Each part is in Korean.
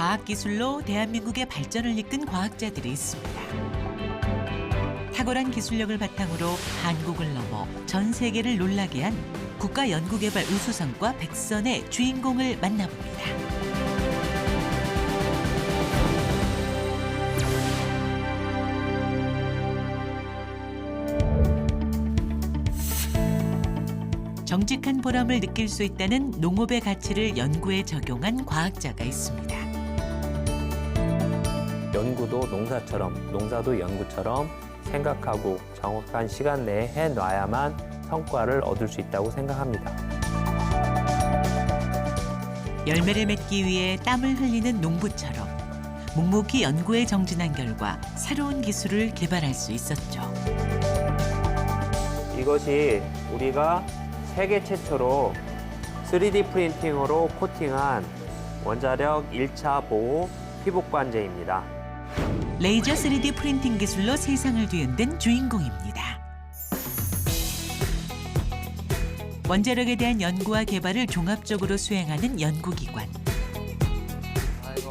과학기술로 대한민국의 발전을 이끈 과학자들이 있습니다. 탁월한 기술력을 바탕으로 한국을 넘어 전 세계를 놀라게 한 국가연구개발 우수성과 백선의 주인공을 만나봅니다. 정직한 보람을 느낄 수 있다는 농업의 가치를 연구에 적용한 과학자가 있습니다. 연구도 농사처럼, 농사도 연구처럼 생각하고 정확한 시간 내에 해놔야만 성과를 얻을 수 있다고 생각합니다. 열매를 맺기 위해 땀을 흘리는 농부처럼 묵묵히 연구에 정진한 결과 새로운 기술을 개발할 수 있었죠. 이것이 우리가 세계 최초로 3D 프린팅으로 코팅한 원자력 1차 보호 피복관제입니다. 레이저 3D 프린팅 기술로 세상을 뒤흔든 주인공입니다. 원자력에 대한 연구와 개발을 종합적으로 수행하는 연구기관.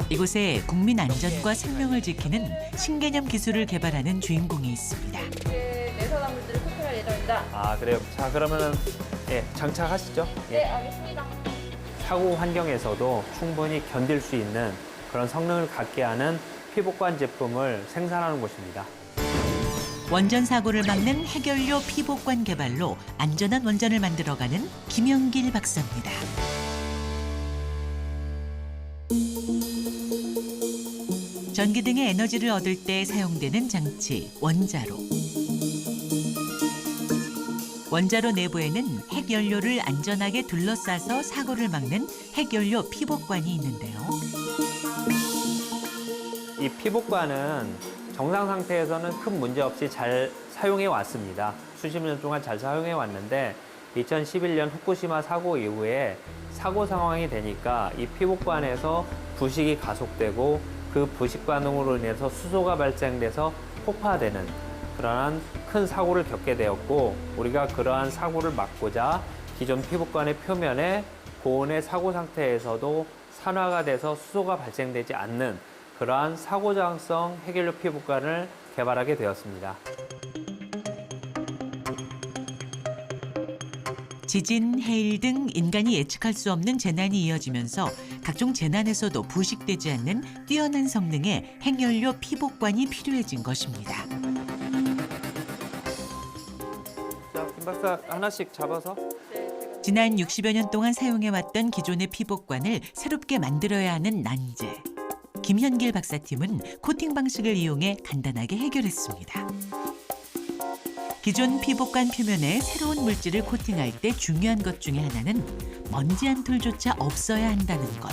이곳에 국민 안전과 생명을 지키는 신개념 기술을 개발하는 주인공이 있습니다. 내선한 물질을 코팅할 예정입니다. 아, 그래요? 자, 그러면은 장착하시죠. 네, 알겠습니다. 사고 환경에서도 충분히 견딜 수 있는 그런 성능을 갖게 하는 피복관 제품을 생산하는 곳입니다. 원전 사고를 막는 해결료 피복관 개발로 안전한 원전을 만들어가는 김영길 박사입니다. 전기 등의 에너지를 얻을 때 사용되는 장치, 원자로. 원자로 내부에는 핵연료를 안전하게 둘러싸서 사고를 막는 핵연료 피복관이 있는데요. 이 피복관은 정상 상태에서는 큰 문제 없이 잘 사용해 왔습니다. 수십 년 동안 잘 사용해 왔는데 2011년 후쿠시마 사고 이후에 사고 상황이 되니까 이 피복관에서 부식이 가속되고 그 부식 반응으로 인해서 수소가 발생돼서 폭파되는 그러한 큰 사고를 겪게 되었고, 우리가 그러한 사고를 막고자 기존 피복관의 표면에 고온의 사고 상태에서도 산화가 돼서 수소가 발생되지 않는 그러한 사고 저항성 해결료 피복관을 개발하게 되었습니다. 지진, 해일 등 인간이 예측할 수 없는 재난이 이어지면서 각종 재난에서도 부식되지 않는 뛰어난 성능의 핵연료 피복관이 필요해진 것입니다. 자, 김 박사 하나씩 잡아서. 지난 60여 년 동안 사용해왔던 기존의 피복관을 새롭게 만들어야 하는 난제. 김현길 박사팀은 코팅 방식을 이용해 간단하게 해결했습니다. 기존 피복관 표면에 새로운 물질을 코팅할 때 중요한 것 중에 하나는 먼지 한 톨조차 없어야 한다는 것.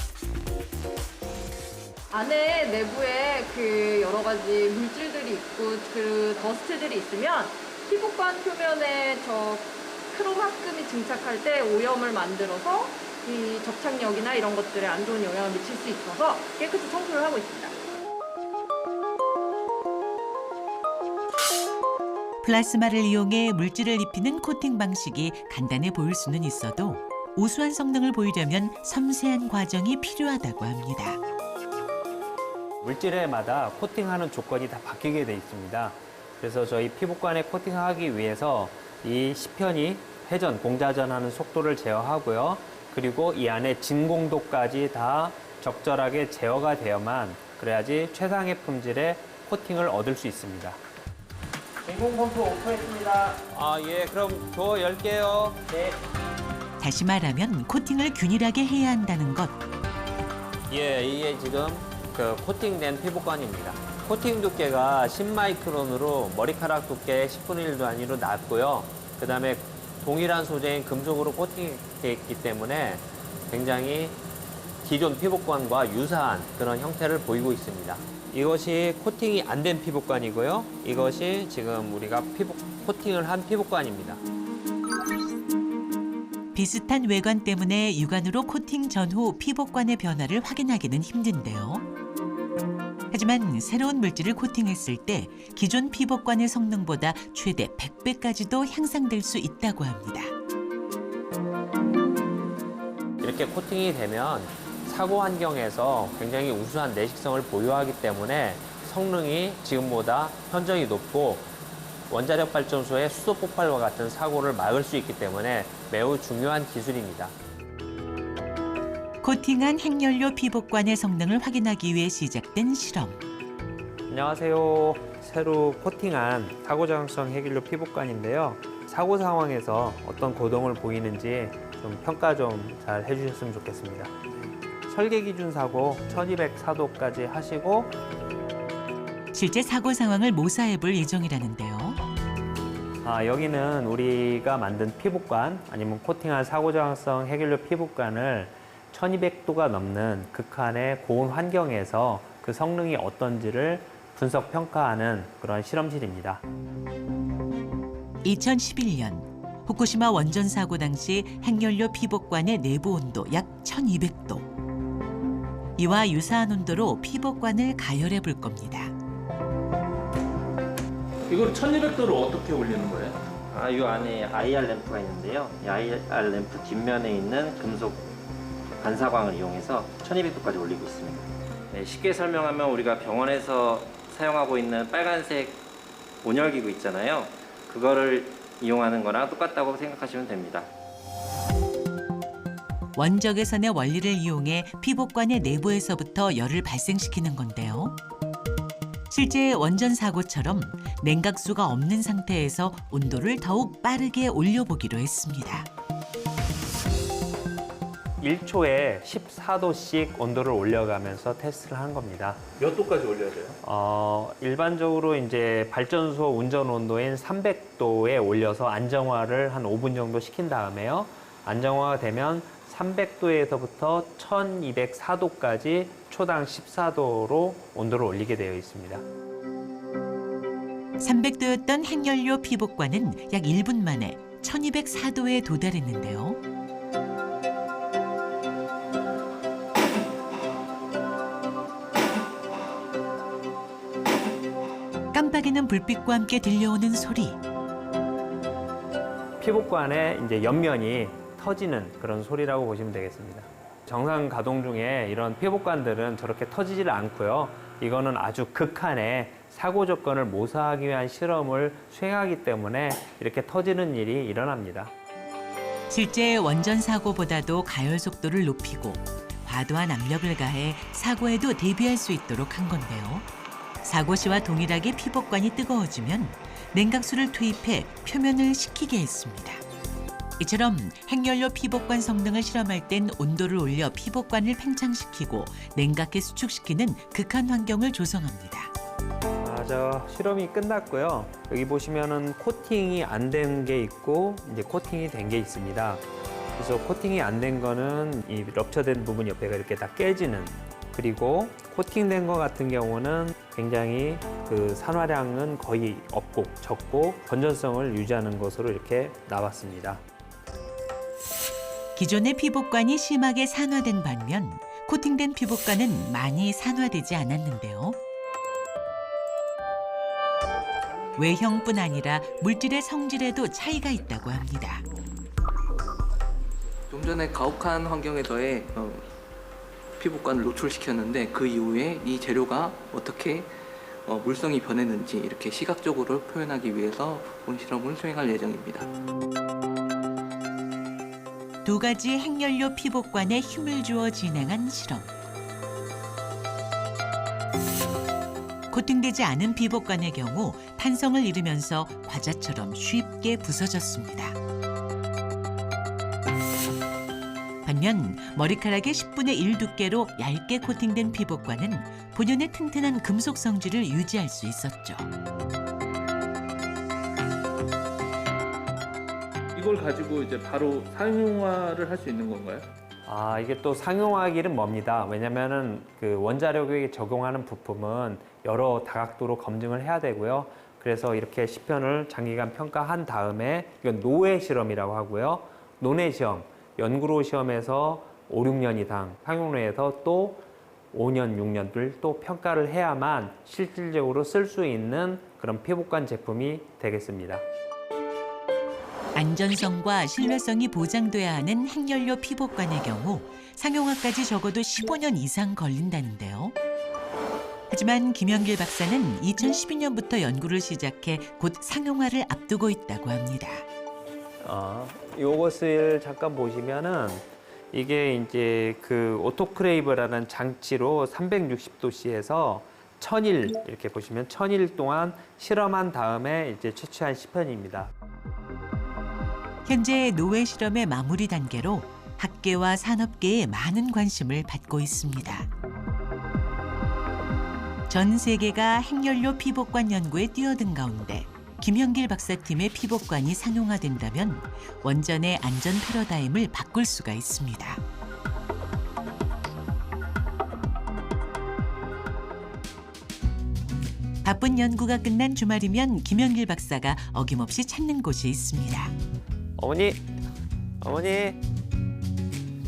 안에 내부에 그 여러 가지 물질들이 있고 그 더스트들이 있으면 피복관 표면에 저 크롬합금이 증착할 때 오염을 만들어서 이 접착력이나 이런 것들에 안 좋은 영향을 미칠 수 있어서 깨끗이 청소를 하고 있습니다. 플라스마를 이용해 물질을 입히는 코팅 방식이 간단해 보일 수는 있어도 우수한 성능을 보이려면 섬세한 과정이 필요하다고 합니다. 물질에마다 코팅하는 조건이 다 바뀌게 돼 있습니다. 그래서 저희 피복관에 코팅하기 위해서 이 시편이 회전, 공자전하는 속도를 제어하고요. 그리고 이 안에 진공도까지 다 적절하게 제어가 되어야만 그래야지 최상의 품질의 코팅을 얻을 수 있습니다. 진공펌프 오픈했습니다. 아, 예. 그럼 더 열게요. 네. 다시 말하면 코팅을 균일하게 해야 한다는 것. 예, 이게 지금 그 코팅된 피복관입니다. 코팅 두께가 10마이크론으로 머리카락 두께 10분의 1도 아니로 낮고요. 그 다음에 동일한 소재인 금속으로 코팅되어 있기 때문에 굉장히 기존 피복관과 유사한 그런 형태를 보이고 있습니다. 이것이 코팅이 안 된 피복관이고요. 이것이 지금 우리가 코팅을 한 피복관입니다. 비슷한 외관 때문에 육안으로 코팅 전후 피복관의 변화를 확인하기는 힘든데요. 하지만 새로운 물질을 코팅했을 때 기존 피복관의 성능보다 최대 100배까지도 향상될 수 있다고 합니다. 이렇게 코팅이 되면 사고 환경에서 굉장히 우수한 내식성을 보유하기 때문에 성능이 지금보다 현저히 높고 원자력 발전소의 수소 폭발과 같은 사고를 막을 수 있기 때문에 매우 중요한 기술입니다. 코팅한 핵연료 피복관의 성능을 확인하기 위해 시작된 실험. 안녕하세요. 새로 코팅한 사고저항성 핵연료 피복관인데요. 사고 상황에서 어떤 고동을 보이는지 좀 평가 좀 잘 해주셨으면 좋겠습니다. 설계 기준 사고 1204도까지 하시고 실제 사고 상황을 모사해 볼 예정이라는데요. 여기는 우리가 만든 피복관 아니면 코팅한 사고저항성 핵연료 피복관을 1200도가 넘는 극한의 고온 환경에서 그 성능이 어떤지를 분석 평가하는 그런 실험실입니다. 2011년 후쿠시마 원전 사고 당시 핵연료 피복관의 내부 온도 약 1200도. 이와 유사한 온도로 피복관을 가열해 볼 겁니다. 이걸 1200도로 어떻게 올리는 거예요? 이 안에 IR 램프가 있는데요. 이 IR 램프 뒷면에 있는 금속 반사광을 이용해서 1200도까지 올리고 있습니다. 네, 쉽게 설명하면 우리가 병원에서 사용하고 있는 빨간색 온열기구 있잖아요. 그거를 이용하는 거랑 똑같다고 생각하시면 됩니다. 원적외선의 원리를 이용해 피복관의 내부에서부터 열을 발생시키는 건데요. 실제 원전 사고처럼 냉각수가 없는 상태에서 온도를 더욱 빠르게 올려보기로 했습니다. 1초에 14도씩 온도를 올려가면서 테스트를 한 겁니다. 몇 도까지 올려야 돼요? 일반적으로 이제 발전소 운전 온도인 300도에 올려서 안정화를 한 5분 정도 시킨 다음에요. 안정화가 되면 300도에서부터 1204도까지 초당 14도로 온도를 올리게 되어 있습니다. 300도였던 핵연료 피복관은 약 1분 만에 1204도에 도달했는데요. 깜빡이는 불빛과 함께 들려오는 소리. 피복관의 이제 옆면이 터지는 그런 소리라고 보시면 되겠습니다. 정상 가동 중에 이런 피복관들은 저렇게 터지질 않고요. 이거는 아주 극한의 사고 조건을 모사하기 위한 실험을 수행하기 때문에 이렇게 터지는 일이 일어납니다. 실제 원전 사고보다도 가열 속도를 높이고 과도한 압력을 가해 사고에도 대비할 수 있도록 한 건데요. 사고 시와 동일하게 피복관이 뜨거워지면 냉각수를 투입해 표면을 식히게 했습니다. 이처럼 핵연료 피복관 성능을 실험할 땐 온도를 올려 피복관을 팽창시키고 냉각해 수축시키는 극한 환경을 조성합니다. 실험이 끝났고요. 여기 보시면은 코팅이 안 된 게 있고 이제 코팅이 된 게 있습니다. 그래서 코팅이 안 된 거는 이 럽처된 부분 옆에가 이렇게 다 깨지는, 그리고 코팅된 거 같은 경우는 굉장히 그 산화량은 거의 없고 적고 건전성을 유지하는 것으로 이렇게 나왔습니다. 기존의 피복관이 심하게 산화된 반면 코팅된 피복관은 많이 산화되지 않았는데요. 외형뿐 아니라 물질의 성질에도 차이가 있다고 합니다. 좀 전에 가혹한 환경에서의 피복관을 노출시켰는데 그 이후에 이 재료가 어떻게 물성이 변했는지 이렇게 시각적으로 표현하기 위해서 본 실험을 수행할 예정입니다. 두 가지 핵연료 피복관에 힘을 주어 진행한 실험. 코팅되지 않은 피복관의 경우 탄성을 잃으면서 과자처럼 쉽게 부서졌습니다. 반면 머리카락의 10분의 1 두께로 얇게 코팅된 피복관은 본연의 튼튼한 금속 성질을 유지할 수 있었죠. 이걸 가지고 이제 바로 상용화를 할 수 있는 건가요? 이게 또 상용화하기는 멉니다. 왜냐면은 그 원자력에 적용하는 부품은 여러 다각도로 검증을 해야 되고요. 그래서 이렇게 시편을 장기간 평가한 다음에 이건 노회 실험이라고 하고요. 논회 시험, 연구로 시험에서 5, 6년 이상, 상용로에서 또 5년, 6년들 또 평가를 해야만 실질적으로 쓸 수 있는 그런 피복관 제품이 되겠습니다. 안전성과 신뢰성이 보장돼야 하는 핵연료 피복관의 경우 상용화까지 적어도 15년 이상 걸린다는데요. 하지만 김영길 박사는 2012년부터 연구를 시작해 곧 상용화를 앞두고 있다고 합니다. 요것을 잠깐 보시면은 이게 이제 그 오토크레이브라는 장치로 360도씨에서 1000일 이렇게 보시면 1000일 동안 실험한 다음에 이제 채취한 시편입니다. 현재 노회 실험의 마무리 단계로 학계와 산업계에 많은 관심을 받고 있습니다. 전 세계가 핵연료 피복관 연구에 뛰어든 가운데 김영길 박사팀의 피복관이 상용화된다면 원전의 안전 패러다임을 바꿀 수가 있습니다. 바쁜 연구가 끝난 주말이면 김영길 박사가 어김없이 찾는 곳이 있습니다. 어머니,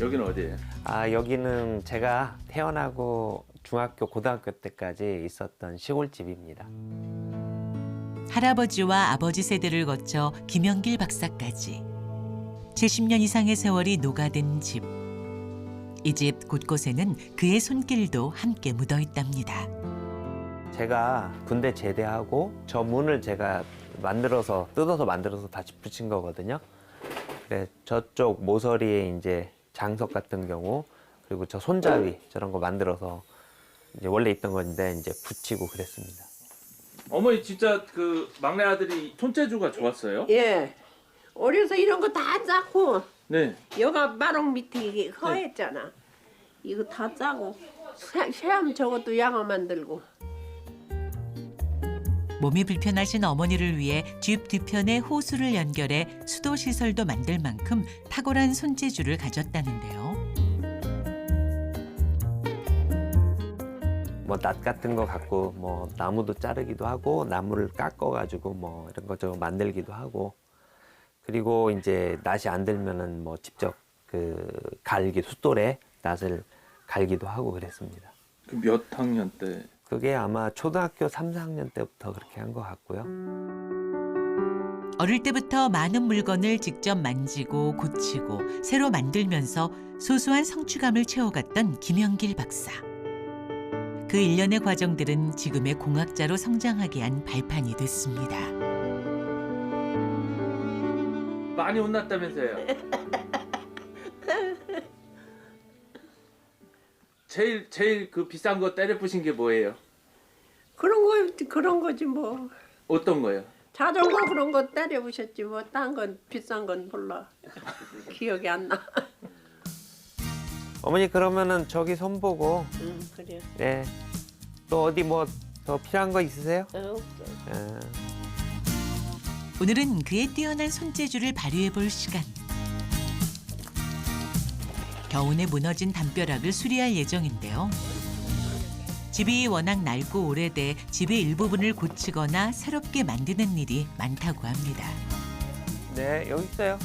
여기는 어디예요? 여기는 제가 태어나고 중학교, 고등학교 때까지 있었던 시골집입니다. 할아버지와 아버지 세대를 거쳐 김영길 박사까지 70년 이상의 세월이 녹아든 집. 이 집 곳곳에는 그의 손길도 함께 묻어 있답니다. 제가 군대 제대하고 저 문을 제가 뜯어서 만들어서 다시 붙인 거거든요. 그래, 저쪽 모서리에 이제 장석 같은 경우, 그리고 저 손잡이 저런 거 만들어서 이제 원래 있던 건데 이제 붙이고 그랬습니다. 어머니 진짜 그 막내 아들이 손재주가 좋았어요? 예. 어려서 이런 거 다 짜고 네. 여가 마롱 밑에 이게 허했잖아. 이거 다 짜고 새암 저것도 양어 만들고. 몸이 불편하신 어머니를 위해 집 뒤편에 호수를 연결해 수도 시설도 만들 만큼 탁월한 손재주를 가졌다는데요. 뭐 낫 같은 거 갖고 뭐 나무도 자르기도 하고 나무를 깎아가지고 뭐 이런 거 저 만들기도 하고, 그리고 이제 낫이 안 들면은 뭐 직접 그 숫돌에 낫을 갈기도 하고 그랬습니다. 그 몇 학년 때? 그게 아마 초등학교 3, 4학년 때부터 그렇게 한 것 같고요. 어릴 때부터 많은 물건을 직접 만지고 고치고 새로 만들면서 소소한 성취감을 채워갔던 김영길 박사. 그 일련의 과정들은 지금의 공학자로 성장하게 한 발판이 됐습니다. 많이 혼났다면서요? 제일 그 비싼 거 때려 부신 게 뭐예요? 그런 거지 뭐. 어떤 거요? 자전거 그런 거 때려 부셨지 뭐. 딴 건 비싼 건 몰라. 기억이 안 나. 어머니 그러면은 저기 손 보고 그래. 네. 또 어디 뭐 더 필요한 거 있으세요? 없어. 오늘은 그의 뛰어난 손재주를 발휘해 볼 시간. 겨우내 무너진 담벼락을 수리할 예정인데요. 집이 워낙 낡고 오래돼 집의 일부분을 고치거나 새롭게 만드는 일이 많다고 합니다. 네, 여기 있어요.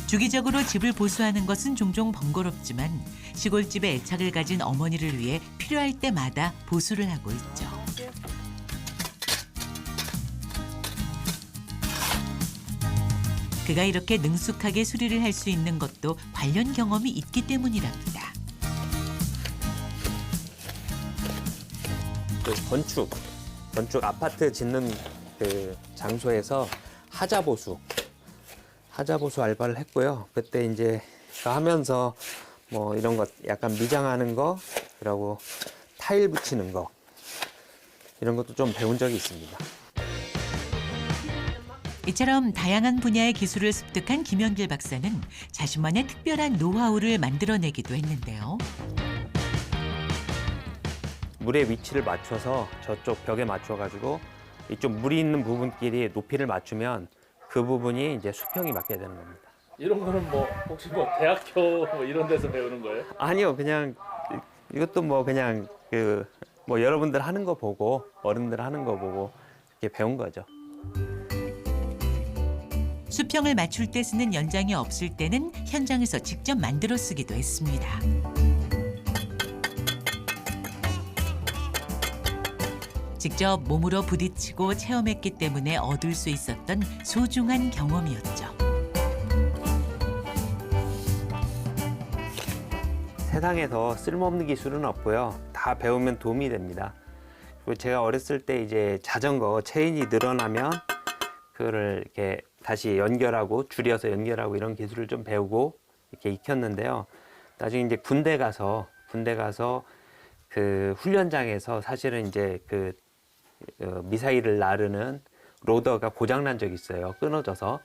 주기적으로 집을 보수하는 것은 종종 번거롭지만 시골집에 애착을 가진 어머니를 위해 필요할 때마다 보수를 하고 있죠. 그가 이렇게 능숙하게 수리를 할 수 있는 것도 관련 경험이 있기 때문이랍니다. 그 건축 아파트 짓는 그 장소에서 하자보수 알바를 했고요. 그때 이제 하면서 뭐 이런 것 약간 미장하는 거, 그리고 타일 붙이는 거 이런 것도 좀 배운 적이 있습니다. 이처럼 다양한 분야의 기술을 습득한 김영길 박사는 자신만의 특별한 노하우를 만들어내기도 했는데요. 물의 위치를 맞춰서 저쪽 벽에 맞춰가지고 이쪽 물이 있는 부분끼리 높이를 맞추면 그 부분이 이제 수평이 맞게 되는 겁니다. 이런 거는 뭐 혹시 뭐 대학교 뭐 이런 데서 배우는 거예요? 아니요, 그냥 이것도 뭐 그냥 그 뭐 여러분들 하는 거 보고 어른들 하는 거 보고 이렇게 배운 거죠. 수평을 맞출 때 쓰는 연장이 없을 때는 현장에서 직접 만들어 쓰기도 했습니다. 직접 몸으로 부딪히고 체험했기 때문에 얻을 수 있었던 소중한 경험이었죠. 세상에서 쓸모없는 기술은 없고요. 다 배우면 도움이 됩니다. 그리고 제가 어렸을 때 이제 자전거 체인이 늘어나면 그거를 이렇게 다시 연결하고 줄여서 연결하고 이런 기술을 좀 배우고 이렇게 익혔는데요. 나중에 이제 군대 가서 그 훈련장에서 사실은 이제 그 미사일을 나르는 로더가 고장난 적이 있어요. 끊어져서.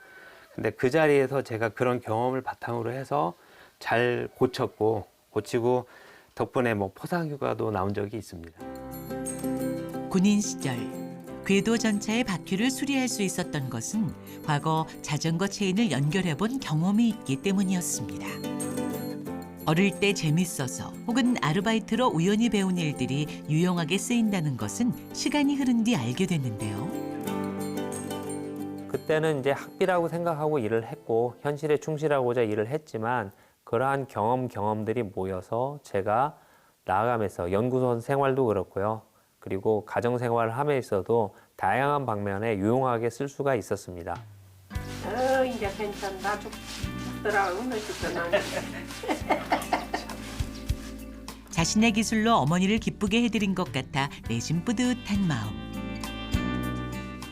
근데 그 자리에서 제가 그런 경험을 바탕으로 해서 잘 고치고 덕분에 뭐 포상휴가도 나온 적이 있습니다. 군인 시절 궤도 전차의 바퀴를 수리할 수 있었던 것은 과거 자전거 체인을 연결해본 경험이 있기 때문이었습니다. 어릴 때 재밌어서 혹은 아르바이트로 우연히 배운 일들이 유용하게 쓰인다는 것은 시간이 흐른 뒤 알게 됐는데요. 그때는 이제 학비라고 생각하고 일을 했고 현실에 충실하고자 일을 했지만 그러한 경험들이 모여서 제가 나아가면서 연구소 생활도 그렇고요. 그리고 가정생활을 함에 있어도 다양한 방면에 유용하게 쓸 수가 있었습니다. 이제 괜찮다. 죽더라고. 너 죽더라. 자신의 기술로 어머니를 기쁘게 해드린 것 같아 내심 뿌듯한 마음.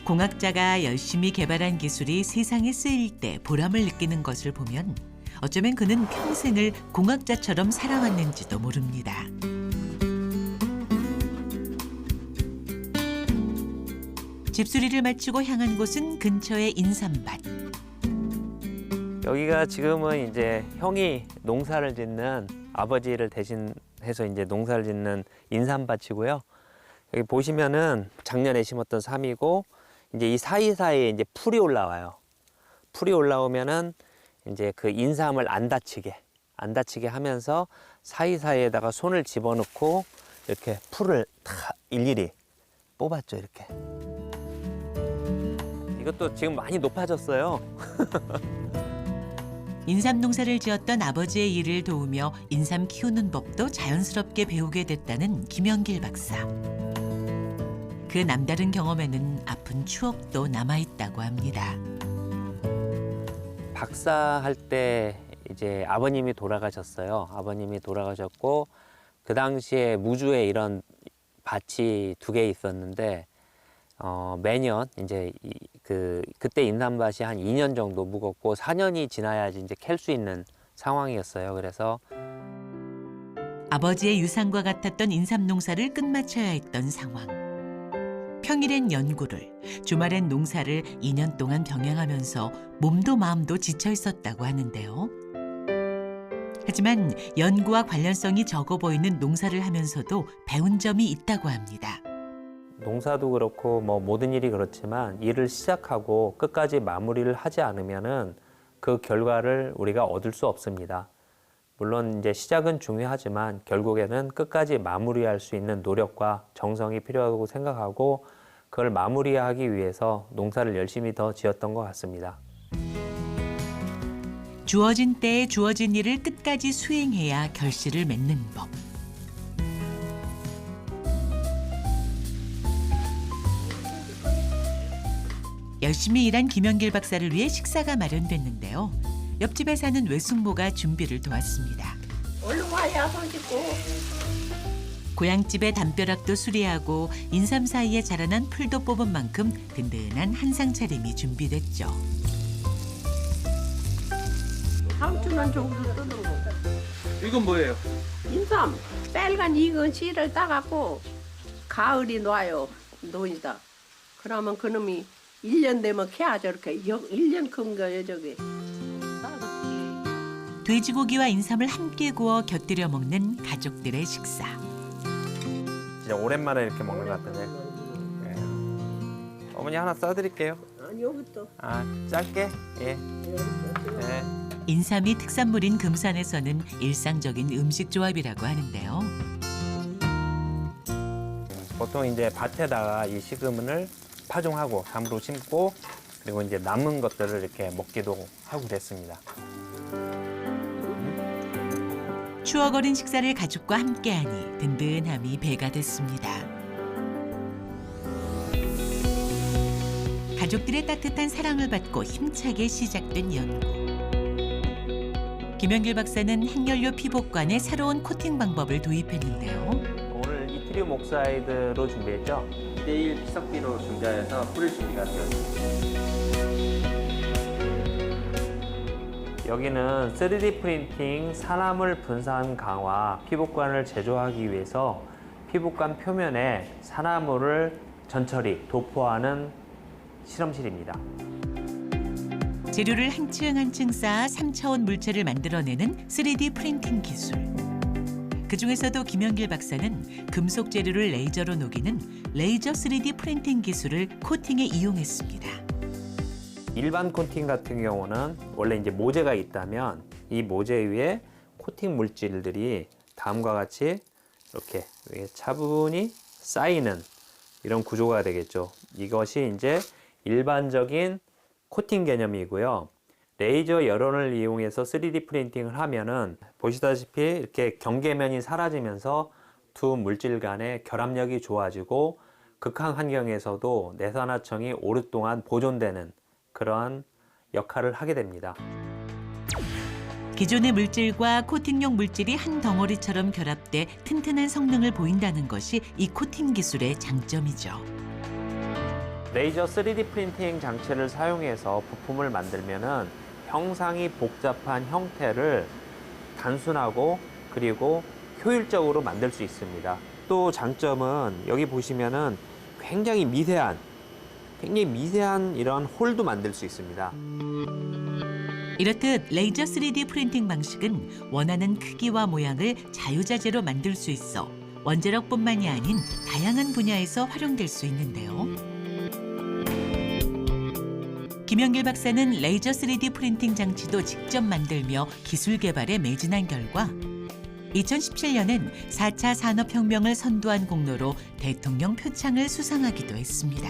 공학자가 열심히 개발한 기술이 세상에 쓰일 때 보람을 느끼는 것을 보면 어쩌면 그는 평생을 공학자처럼 살아왔는지도 모릅니다. 집수리를 마치고 향한 곳은 근처의 인삼밭. 여기가 지금은 이제 형이 농사를 짓는 아버지를 대신해서 이제 농사를 짓는 인삼밭이고요. 여기 보시면은 작년에 심었던 삼이고 이제 이 사이사이에 이제 풀이 올라와요. 풀이 올라오면은 이제 그 인삼을 안 다치게 하면서 사이사이에다가 손을 집어넣고 이렇게 풀을 다 일일이 뽑았죠, 이렇게. 이것도 지금 많이 높아졌어요. 인삼 농사를 지었던 아버지의 일을 도우며 인삼 키우는 법도 자연스럽게 배우게 됐다는 김영길 박사. 그 남다른 경험에는 아픈 추억도 남아있다고 합니다. 박사할 때 이제 아버님이 돌아가셨어요. 아버님이 돌아가셨고 그 당시에 무주에 이런 밭이 2개 있었는데 매년 이제 그때 인삼밭이 한 2년 정도 묵었고 4년이 지나야지 이제 캘 수 있는 상황이었어요. 그래서 아버지의 유산과 같았던 인삼 농사를 끝마쳐야 했던 상황. 평일엔 연구를, 주말엔 농사를 2년 동안 병행하면서 몸도 마음도 지쳐 있었다고 하는데요. 하지만 연구와 관련성이 적어 보이는 농사를 하면서도 배운 점이 있다고 합니다. 농사도 그렇고 뭐 모든 일이 그렇지만 일을 시작하고 끝까지 마무리를 하지 않으면은 그 결과를 우리가 얻을 수 없습니다. 물론 이제 시작은 중요하지만 결국에는 끝까지 마무리할 수 있는 노력과 정성이 필요하다고 생각하고 그걸 마무리하기 위해서 농사를 열심히 더 지었던 것 같습니다. 주어진 때에 주어진 일을 끝까지 수행해야 결실을 맺는 법. 열심히 일한 김영길 박사를 위해 식사가 마련됐는데요. 옆집에 사는 외숙모가 준비를 도왔습니다. 얼른 와야 손 씻고. 고향집의 담벼락도 수리하고 인삼 사이에 자라난 풀도 뽑은 만큼 든든한 한상 차림이 준비됐죠. 상추는 정도 뜨는 거. 이건 뭐예요? 인삼 빨간 익은 씨를 따갖고 가을이 놔요. 노이다. 그러면 그놈이 1년 되면 캐야 저렇게 1년 큰 거예요 저게. 돼지고기와 인삼을 함께 구워 곁들여 먹는 가족들의 식사. 진짜 오랜만에 이렇게 먹는 것 같은데. 네. 어머니 하나 싸드릴게요. 아니 여기 또. 짧게. 예. 네. 인삼이 특산물인 금산에서는 일상적인 음식 조합이라고 하는데요. 보통 이제 밭에다가 이 시금을 파종하고 담으로 심고 그리고 이제 남은 것들을 이렇게 먹기도 하고 그랬습니다. 추억 어린 식사를 가족과 함께하니 든든함이 배가 됐습니다. 가족들의 따뜻한 사랑을 받고 힘차게 시작된 연구. 김영길 박사는 핵연료 피복관에 새로운 코팅 방법을 도입했는데요. 오늘 이트리움 옥사이드로 준비했죠? 2대1 피석비로 준비해서 뿌릴 준비가 되어 있습니다. 여기는 3D 프린팅 산화물 분산 강화 피복관을 제조하기 위해서 피복관 표면에 산화물을 전처리, 도포하는 실험실입니다. 재료를 한 층 한 층 쌓아 3차원 물체를 만들어내는 3D 프린팅 기술. 그중에서도 김영길 박사는 금속 재료를 레이저로 녹이는 레이저 3D 프린팅 기술을 코팅에 이용했습니다. 일반 코팅 같은 경우는 원래 이제 모재가 있다면 이 모재 위에 코팅 물질들이 다음과 같이 이렇게 차분히 쌓이는 이런 구조가 되겠죠. 이것이 이제 일반적인 코팅 개념이고요. 레이저 열원을 이용해서 3D 프린팅을 하면은 보시다시피 이렇게 경계면이 사라지면서 두 물질 간의 결합력이 좋아지고 극한 환경에서도 내산화청이 오랫동안 보존되는 그러한 역할을 하게 됩니다. 기존의 물질과 코팅용 물질이 한 덩어리처럼 결합돼 튼튼한 성능을 보인다는 것이 이 코팅 기술의 장점이죠. 레이저 3D 프린팅 장치를 사용해서 부품을 만들면은 형상이 복잡한 형태를 단순하고 그리고 효율적으로 만들 수 있습니다. 또 장점은 여기 보시면은 굉장히 미세한 이런 홀도 만들 수 있습니다. 이렇듯 레이저 3D 프린팅 방식은 원하는 크기와 모양을 자유자재로 만들 수 있어 원자력뿐만이 아닌 다양한 분야에서 활용될 수 있는데요. 김영길 박사는 레이저 3D 프린팅 장치도 직접 만들며 기술 개발에 매진한 결과 2017년엔 4차 산업혁명을 선도한 공로로 대통령 표창을 수상하기도 했습니다.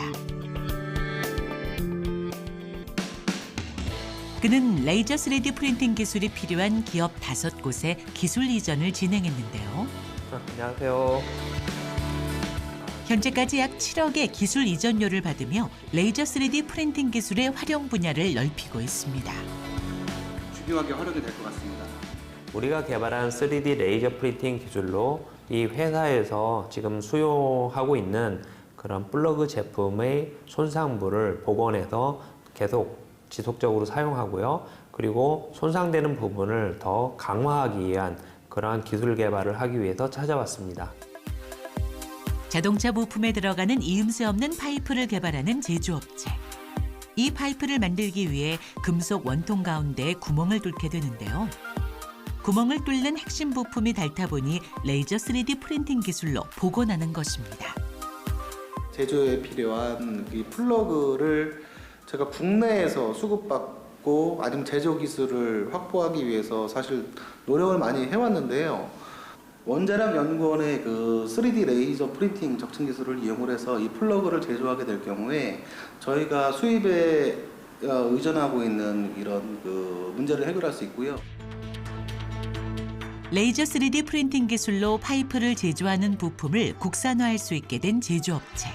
그는 레이저 3D 프린팅 기술이 필요한 기업 5곳에 기술 이전을 진행했는데요. 안녕하세요. 현재까지 약 7억의 기술 이전료를 받으며 레이저 3D 프린팅 기술의 활용 분야를 넓히고 있습니다. 중요하게 활용이 될 것 같습니다. 우리가 개발한 3D 레이저 프린팅 기술로 이 회사에서 지금 수요하고 있는 그런 플러그 제품의 손상부를 복원해서 계속 지속적으로 사용하고요. 그리고 손상되는 부분을 더 강화하기 위한 그러한 기술 개발을 하기 위해서 찾아왔습니다. 자동차 부품에 들어가는 이음새 없는 파이프를 개발하는 제조업체. 이 파이프를 만들기 위해 금속 원통 가운데에 구멍을 뚫게 되는데요. 구멍을 뚫는 핵심 부품이 닳다 보니 레이저 3D 프린팅 기술로 복원하는 것입니다. 제조에 필요한 이 플러그를 제가 국내에서 수급받고 아니면 제조 기술을 확보하기 위해서 사실 노력을 많이 해왔는데요. 원자력 연구원의 그 3D 레이저 프린팅 적층 기술을 이용을 해서 이 플러그를 제조하게 될 경우에 저희가 수입에 의존하고 있는 이런 그 문제를 해결할 수 있고요. 레이저 3D 프린팅 기술로 파이프를 제조하는 부품을 국산화할 수 있게 된 제조업체.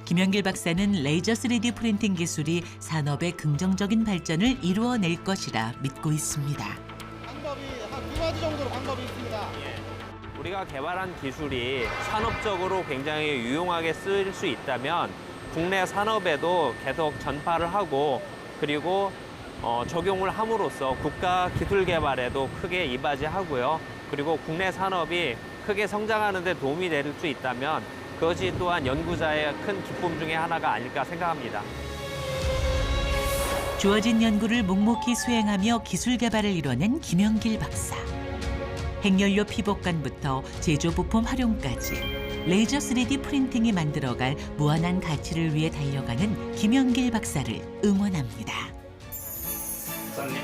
김영길 박사는 레이저 3D 프린팅 기술이 산업의 긍정적인 발전을 이루어낼 것이라 믿고 있습니다. 방법이 한 2가지 정도로 방법이 있습니다. 우리가 개발한 기술이 산업적으로 굉장히 유용하게 쓰일 수 있다면 국내 산업에도 계속 전파를 하고 그리고 적용을 함으로써 국가 기술 개발에도 크게 이바지하고요. 그리고 국내 산업이 크게 성장하는 데 도움이 될 수 있다면 그것이 또한 연구자의 큰 기쁨 중에 하나가 아닐까 생각합니다. 주어진 연구를 묵묵히 수행하며 기술 개발을 이뤄낸 김영길 박사. 핵연료 피복관부터 제조 부품 활용까지 레이저 3D 프린팅이 만들어갈 무한한 가치를 위해 달려가는 김영길 박사를 응원합니다. 박사님,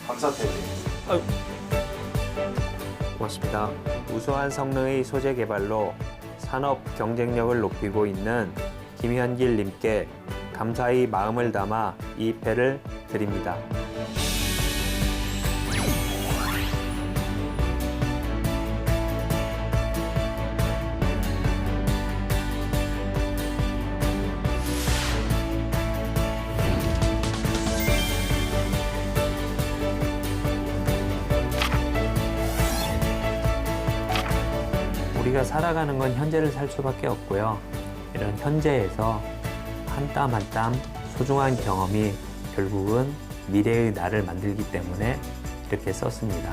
감사드립니다. 고맙습니다. 우수한 성능의 소재 개발로 산업 경쟁력을 높이고 있는 김현길 님께 감사의 마음을 담아 이 패를 드립니다. 우리가 살아가는 건 현재를 살 수밖에 없고요. 이런 현재에서 한 땀 한 땀 소중한 경험이 결국은 미래의 나를 만들기 때문에 이렇게 썼습니다.